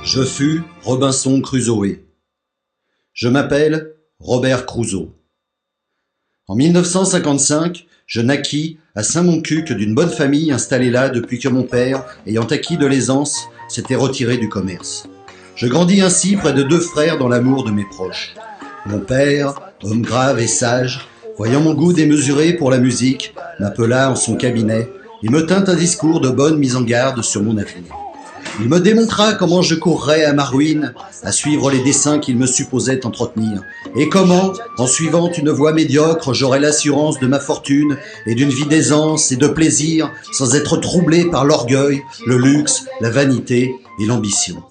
Je fus Robinson Crusoe. Je m'appelle Robert Crusoe. En 1955, je naquis à Saint-Montcuq d'une bonne famille installée là depuis que mon père, ayant acquis de l'aisance, s'était retiré du commerce. Je grandis ainsi près de deux frères dans l'amour de mes proches. Mon père, homme grave et sage, voyant mon goût démesuré pour la musique, m'appela en son cabinet et me tint un discours de bonne mise en garde sur mon avenir. Il me démontra comment je courrais à ma ruine, à suivre les desseins qu'il me supposait entretenir, et comment, en suivant une voie médiocre, j'aurais l'assurance de ma fortune et d'une vie d'aisance et de plaisir, sans être troublé par l'orgueil, le luxe, la vanité et l'ambition.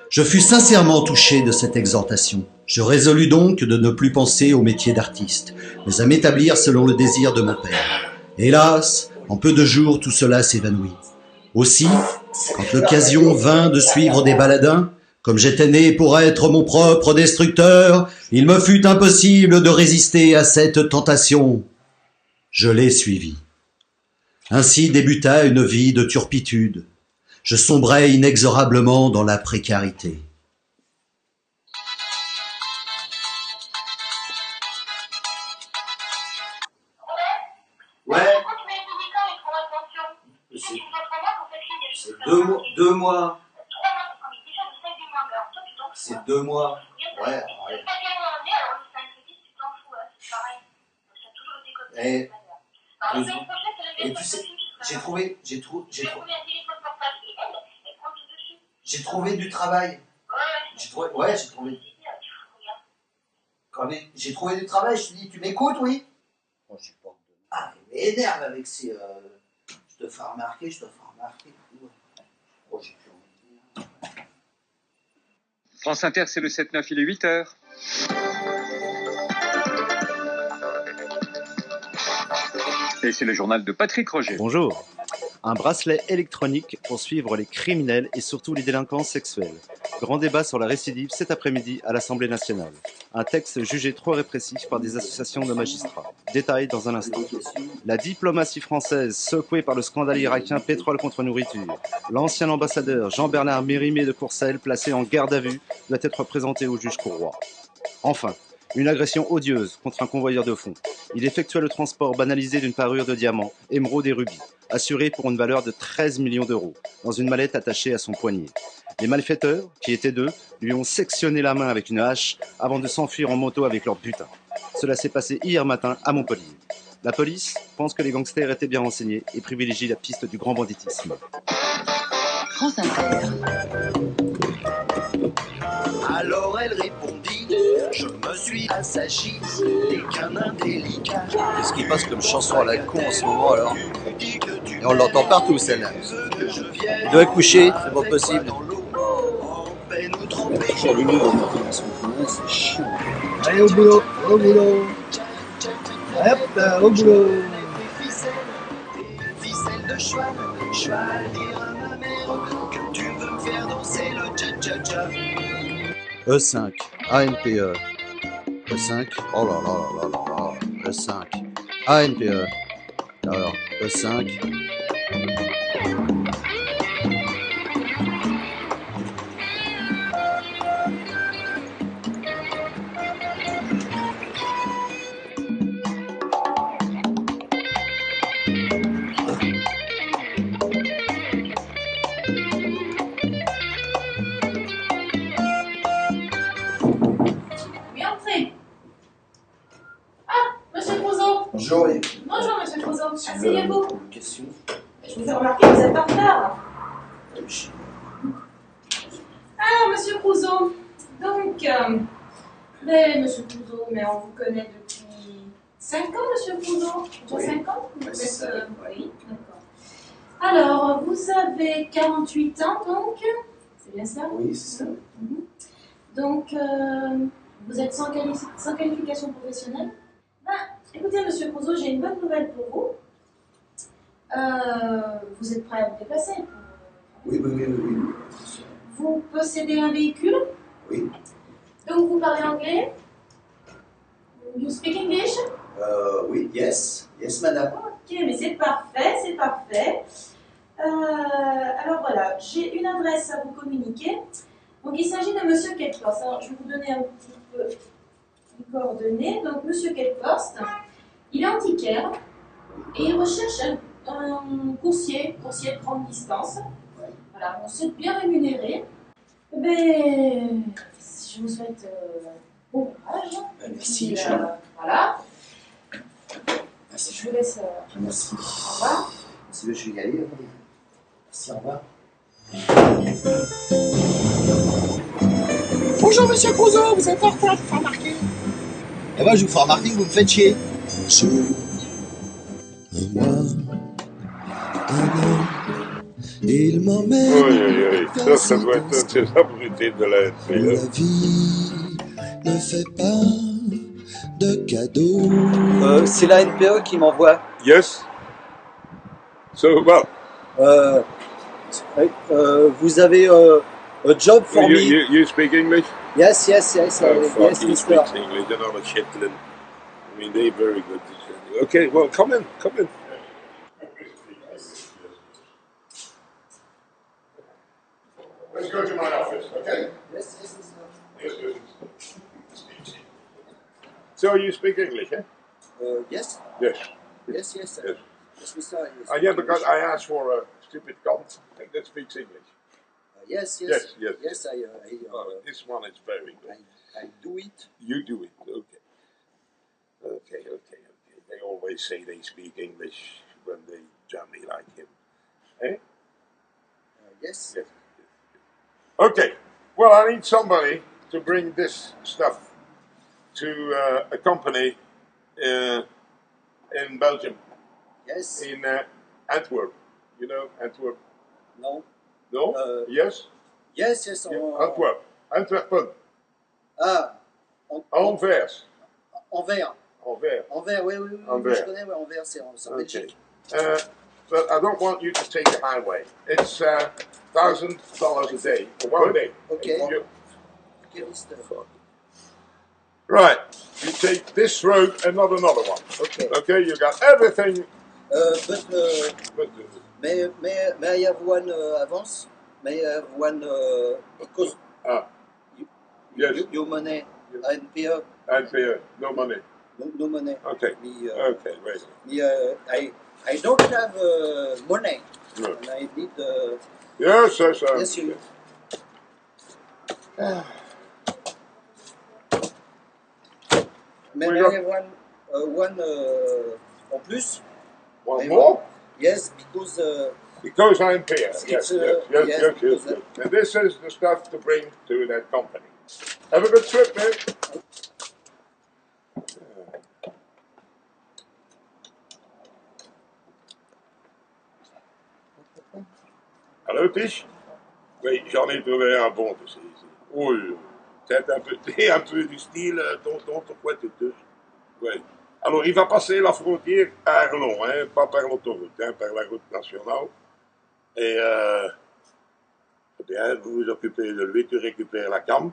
Je fus sincèrement touché de cette exhortation. Je résolus donc de ne plus penser au métier d'artiste, mais à m'établir selon le désir de mon père. Hélas, en peu de jours, tout cela s'évanouit. Aussi, quand l'occasion vint de suivre des baladins, comme j'étais né pour être mon propre destructeur, il me fut impossible de résister à cette tentation. Je l'ai suivi. Ainsi débuta une vie de turpitude. Je sombrai inexorablement dans la précarité. Ouais. C'est 2 mois. C'est 2 mois. Ouais. Et tu sais, j'ai trouvé du travail. J'ai trouvé du travail. Je te dis, tu m'écoutes, oui? Ah, il m'énerve avec ces. Je te ferai remarquer. Oh, j'ai plus envie de dire. France Inter, c'est le 7-9, il est 8h. Et c'est le journal de Patrick Roger. Bonjour. Un bracelet électronique pour suivre les criminels et surtout les délinquants sexuels. Grand débat sur la récidive cet après-midi à l'Assemblée nationale. Un texte jugé trop répressif par des associations de magistrats. Détail dans un instant. La diplomatie française secouée par le scandale irakien pétrole contre nourriture. L'ancien ambassadeur Jean-Bernard Mérimée de Courcelles, placé en garde à vue, doit être présenté au juge Courroy. Enfin, une agression odieuse contre un convoyeur de fonds. Il effectua le transport banalisé d'une parure de diamants, émeraudes et rubis, assurée pour une valeur de 13 millions d'euros, dans une mallette attachée à son poignet. Les malfaiteurs, qui étaient deux, lui ont sectionné la main avec une hache avant de s'enfuir en moto avec leur butin. Cela s'est passé hier matin à Montpellier. La police pense que les gangsters étaient bien renseignés et privilégie la piste du grand banditisme. France Inter. Alors elle répondit, je me suis assagi, t'es qu'un indélicat. Qu'est-ce qui passe comme chanson à la con en ce moment alors? Et on l'entend partout celle-là. Il doit coucher, c'est pas possible. Allez au boulot. Hop, au boulot. E5, ANPE. E5, oh là là là là là là. E5, ANPE. Alors, E5. Bonjour. Bonjour, monsieur Crusoe. Asseyez-vous. Question. Je vous ai remarqué que vous êtes en retard. Alors, monsieur Crusoe. Donc, monsieur Crusoe, mais on vous connaît depuis 5 ans, monsieur Crusoe. Déjà 5 ans? Oui, c'est ça. Oui, d'accord. Alors, vous avez 48 ans, donc. C'est bien ça? Oui, c'est ça. Donc, vous êtes sans qualification professionnelle? Écoutez, monsieur Crusoe, j'ai une bonne nouvelle pour vous. Vous êtes prêt à vous déplacer? Oui. Vous possédez un véhicule? Oui. Donc, vous parlez anglais? You speak English? Oui, yes, madame. Ok, mais c'est parfait. Alors voilà, j'ai une adresse à vous communiquer. Donc il s'agit de Monsieur Ketforst. Alors je vais vous donner un petit peu les coordonnées. Donc Monsieur Ketforst, il est antiquaire et il recherche un coursier de grande distance. Voilà, on souhaite bien rémunéré. Eh ben, je vous souhaite bon courage. Merci, Puis, Jean. voilà, Merci, je vous laisse. Merci. Au revoir. Merci, je vais y aller. Merci, au revoir. Bonjour Monsieur Crusoe, vous êtes en retard, je vous fais remarquer. Eh ben, je vous fais remarquer que vous me faites chier. Il m'emmène. Oui, ça doit être un des abrutis de la La NPE. vie ne fait pas de cadeaux. C'est la NPE qui m'envoie. Yes. So, well, Vous avez a job for you, me. you speak English? Yes. Oh, fuck, Yes, he Mister. speaks English. They're not a Shetland. I mean, they're very good. Okay, well, come in. Let's go to my office, okay? Yes. Yes. So you speak English, eh? Yes. Yes. Yes, Yes. Yes, Mister. Yeah, because I asked for a stupid cunt that speaks English. Yes. Yes. Yes, This one is very good. I do it. You do it, okay. They always say they speak English when they jammy like him. Eh? Yes. Yes. Okay, well, I need somebody to bring this stuff to a company in Belgium, Yes. in Antwerp. You know Antwerp? No. No? Yes? Yes. Yeah, Antwerp. Antwerpen. Ah. Anvers. Anvers. Anvers. Oui, Anvers. je connais, ouais, Anvers, c'est en Okay. Belgique. But I don't want you to take the highway. It's $1,000 a day for 1 day. Okay. You- Okay, Mister. Right. You take this road and not another one. Okay. Okay. You got everything. But may I have one avance? May I have one because Yes. your money and pay up. And no money. No money. Okay. Okay. Wait. I don't have money. No. And I need. Yes. Yes, you. May We I got- have one en plus? One Maybe. more. Yes, because Because I'm here. It's, Yes. yes, because, And this is the stuff to bring to that company. Have a good trip, man. Hallo Tisch? Oui, j'en ai trouvé un bon de ces ici. Oui, c'est un peu du style tonton, pourquoi tu touches? Oui. Alors, il va passer la frontière à Arlon, hein, pas par l'autoroute, hein, par la route nationale. Et, eh bien, vous vous occupez de lui, tu récupères la cam.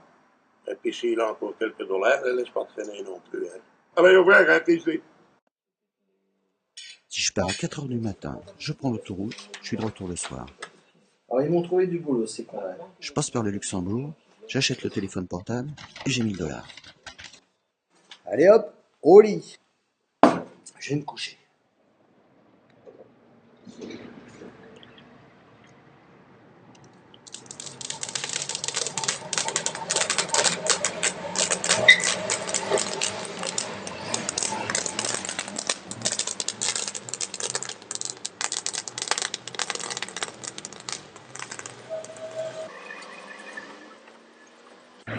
Et puis, s'il a encore quelques dollars, ne laisse pas traîner non plus. Hein. Allez, au revoir, hein, Tisch. Si je pars à 4 heures du matin, je prends l'autoroute, je suis de retour le soir. Alors ils m'ont trouvé du boulot, c'est con. Ouais. Je passe par le Luxembourg, j'achète le téléphone portable et j'ai $1000. Allez hop, au lit. Je vais me coucher.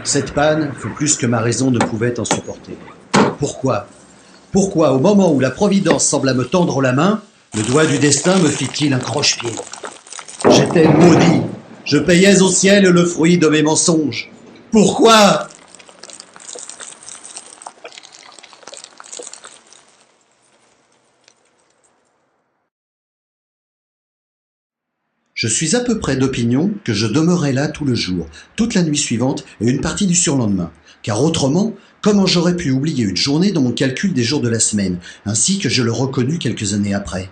Cette panne fut plus que ma raison ne pouvait en supporter. Pourquoi? Pourquoi, au moment où la Providence sembla me tendre la main, le doigt du destin me fit-il un croche-pied? J'étais maudit. Je payais au ciel le fruit de mes mensonges. Pourquoi? Je suis à peu près d'opinion que je demeurais là tout le jour, toute la nuit suivante et une partie du surlendemain. Car autrement, comment j'aurais pu oublier une journée dans mon calcul des jours de la semaine, ainsi que je le reconnus quelques années après?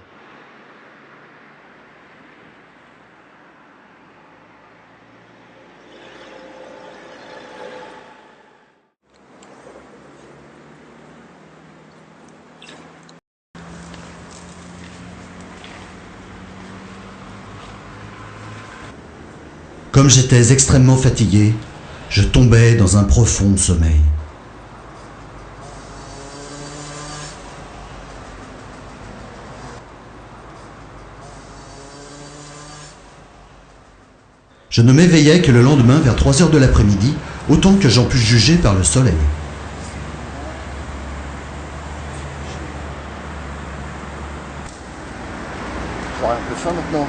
Comme j'étais extrêmement fatigué, je tombais dans un profond sommeil. Je ne m'éveillais que le lendemain vers 3 heures de l'après-midi, autant que j'en pus juger par le soleil. J'aurais un peu faim maintenant.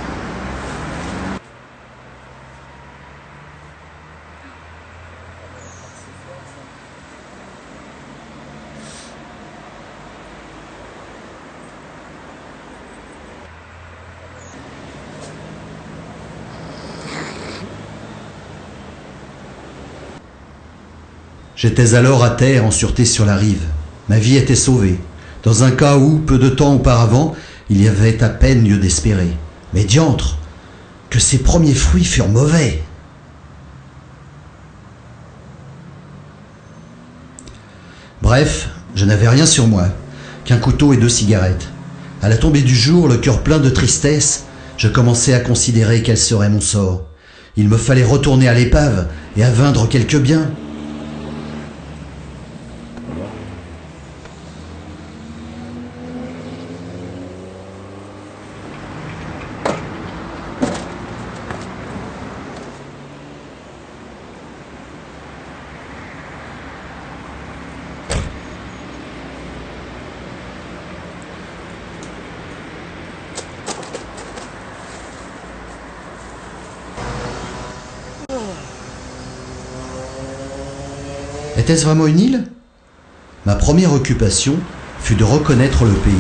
J'étais alors à terre en sûreté sur la rive. Ma vie était sauvée, dans un cas où, peu de temps auparavant, il y avait à peine lieu d'espérer. Mais diantre, que ces premiers fruits furent mauvais. Bref, je n'avais rien sur moi, qu'un couteau et 2 cigarettes. À la tombée du jour, le cœur plein de tristesse, je commençais à considérer quel serait mon sort. Il me fallait retourner à l'épave et aveindre quelques biens. Était-ce vraiment une île? Ma première occupation fut de reconnaître le pays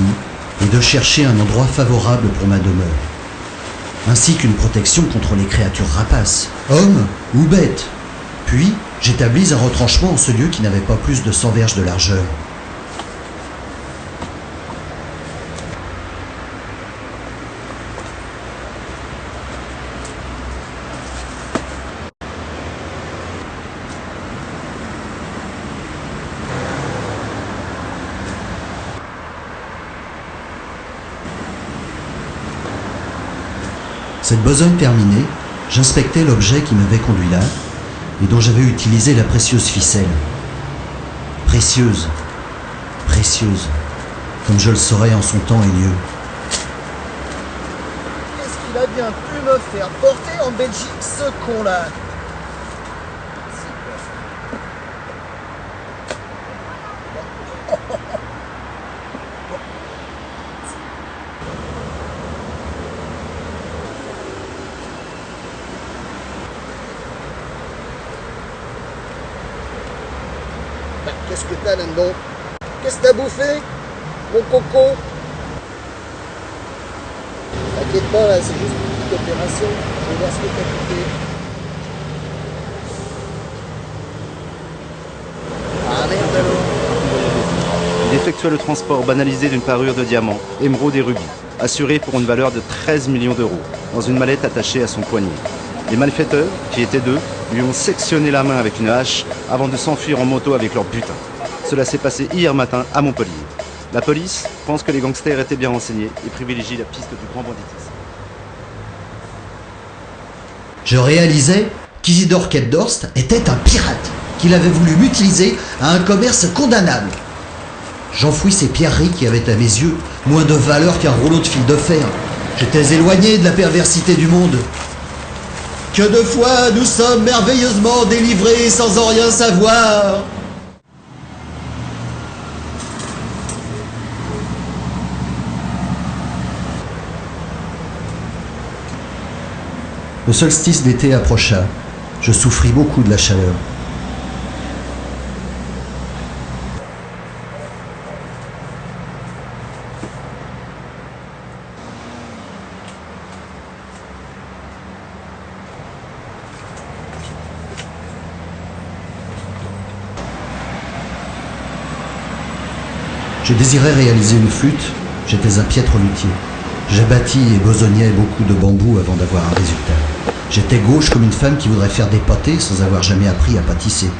et de chercher un endroit favorable pour ma demeure, ainsi qu'une protection contre les créatures rapaces, hommes ou bêtes. Puis, j'établis un retranchement en ce lieu qui n'avait pas plus de 100 verges de largeur. Cette besogne terminée, j'inspectais l'objet qui m'avait conduit là et dont j'avais utilisé la précieuse ficelle. Précieuse, précieuse, comme je le saurais en son temps et lieu. Qu'est-ce qu'il a bien pu me faire porter en Belgique, ce con-là? Qu'est-ce que t'as là-dedans? Qu'est-ce que t'as bouffé, mon coco? T'inquiète pas, là, c'est juste une petite opération. Je vais voir ce que t'as bouffé. Ah merde alors! Il effectua le transport banalisé d'une parure de diamants, émeraudes et rubis, assuré pour une valeur de 13 millions d'euros, dans une mallette attachée à son poignet. Les malfaiteurs, qui étaient 2, lui ont sectionné la main avec une hache avant de s'enfuir en moto avec leur butin. Cela s'est passé hier matin à Montpellier. La police pense que les gangsters étaient bien renseignés et privilégient la piste du grand banditisme. Je réalisais qu'Isidore Ketdorst était un pirate, qu'il avait voulu m'utiliser à un commerce condamnable. J'enfouis ces pierreries qui avaient à mes yeux moins de valeur qu'un rouleau de fil de fer. J'étais éloigné de la perversité du monde. Que de fois nous sommes merveilleusement délivrés sans en rien savoir. Le solstice d'été approcha. Je souffris beaucoup de la chaleur. Je désirais réaliser une flûte, j'étais un piètre luthier. J'abattis et besognais beaucoup de bambou avant d'avoir un résultat. J'étais gauche comme une femme qui voudrait faire des pâtés sans avoir jamais appris à pâtisser.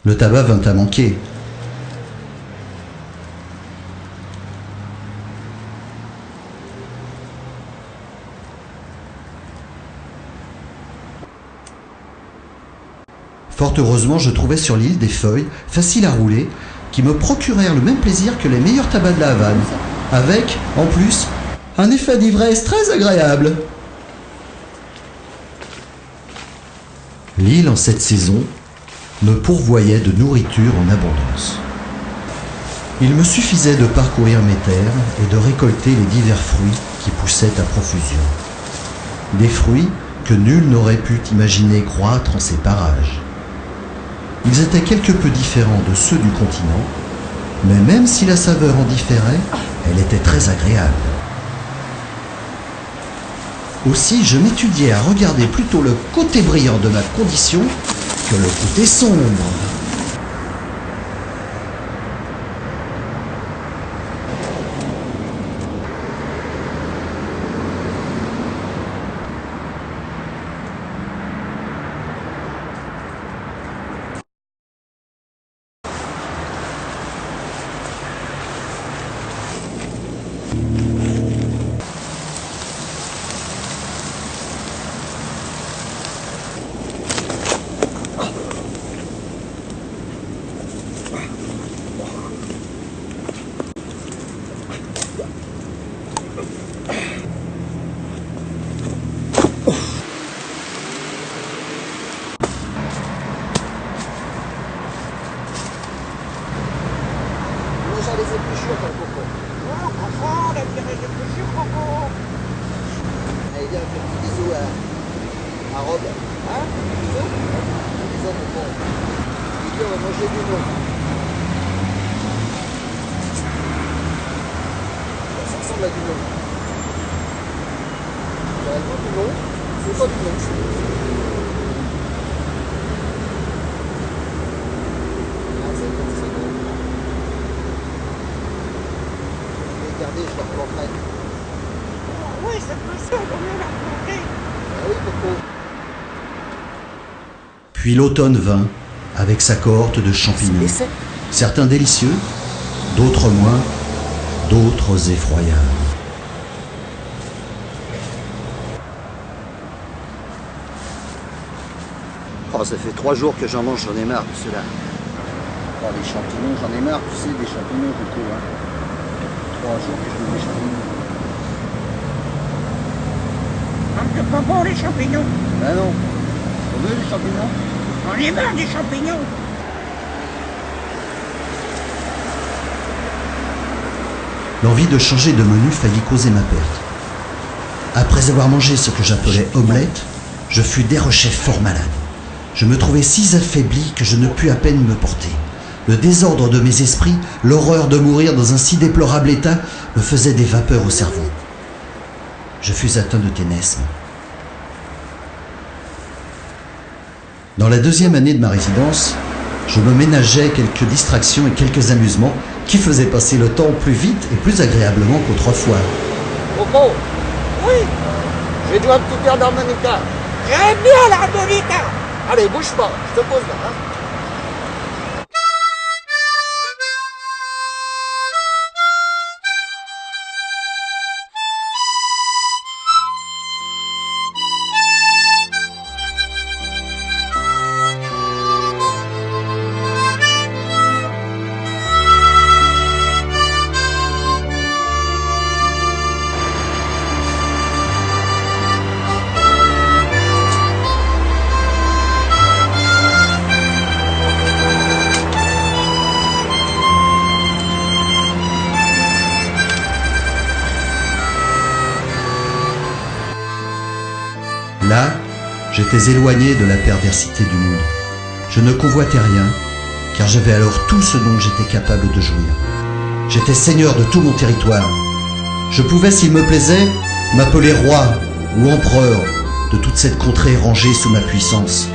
Le tabac vint à manquer. Fort heureusement, je trouvais sur l'île des feuilles, faciles à rouler, qui me procurèrent le même plaisir que les meilleurs tabacs de la Havane, avec, en plus, un effet d'ivresse très agréable. L'île, en cette saison, me pourvoyait de nourriture en abondance. Il me suffisait de parcourir mes terres et de récolter les divers fruits qui poussaient à profusion. Des fruits que nul n'aurait pu imaginer croître en ces parages. Ils étaient quelque peu différents de ceux du continent, mais même si la saveur en différait, elle était très agréable. Aussi, je m'étudiais à regarder plutôt le côté brillant de ma condition que le côté sombre. Les épluchures, ton coco. Oh, coco, la virée d'épluchures, coco. Allez, viens, fais un petit bisou à Rob. Hein? Un bisou? Un bisou, coco. Il dit, on va manger du nom. Ça ressemble à du nom. Réellement, du nom, c'est pas du nom. Regardez, je leur planterai. Oh, oui, c'est plus sûr qu'on mieux la planter. Ah oui, Coco. Puis l'automne vint, avec sa cohorte de champignons. Certains délicieux, d'autres moins, d'autres effroyables. Oh, ça fait 3 jours que j'en mange, j'en ai marre de cela. Oh, les champignons, j'en ai marre, tu sais, des champignons, Coco. Hein. 3 jours que je mange des champignons. Ah, c'est pas bon, les champignons. Ben non. On veut les champignons? On est marre des champignons. L'envie de changer de menu faillit causer ma perte. Après avoir mangé ce que j'appelais omelette, je fus derechef fort malade. Je me trouvais si affaibli que je ne pus à peine me porter. Le désordre de mes esprits, l'horreur de mourir dans un si déplorable état, me faisait des vapeurs au cerveau. Je fus atteint de ténesme. Dans la 2e année de ma résidence, je me ménageais quelques distractions et quelques amusements qui faisaient passer le temps plus vite et plus agréablement qu'autrefois. Coco. Oui. J'ai joué un petit air d'harmonica. J'aime bien l'harmonica. Allez, bouge pas, je te pose là. Hein. Là, j'étais éloigné de la perversité du monde. Je ne convoitais rien, car j'avais alors tout ce dont j'étais capable de jouir. J'étais seigneur de tout mon territoire. Je pouvais, s'il me plaisait, m'appeler roi ou empereur de toute cette contrée rangée sous ma puissance.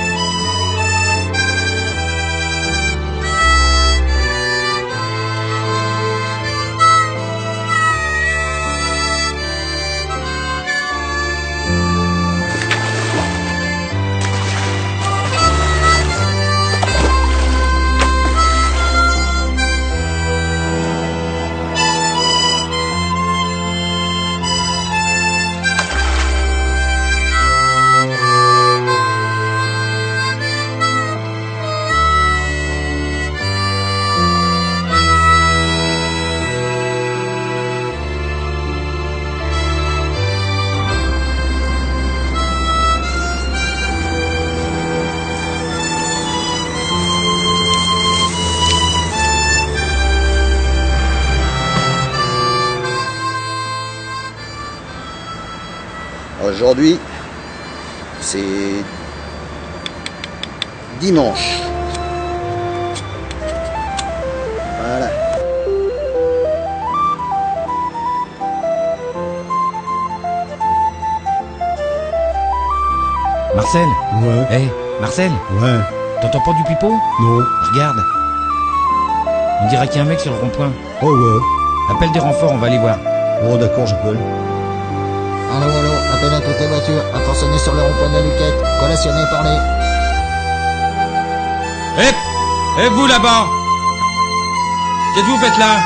Aujourd'hui, c'est dimanche. Voilà. Marcel? Ouais. Hé, Marcel? Ouais. T'entends pas du pipeau? Non. Regarde. On dirait qu'il y a un mec sur le rond-point. Oh ouais. Appelle des renforts, on va aller voir. Oh d'accord, j'appelle. Allô, appel à toutes les voitures, attentionné sur le rond-point de la Luquette, collationné par les... Hé! Hé, vous là-bas! Qu'est-ce que vous faites là?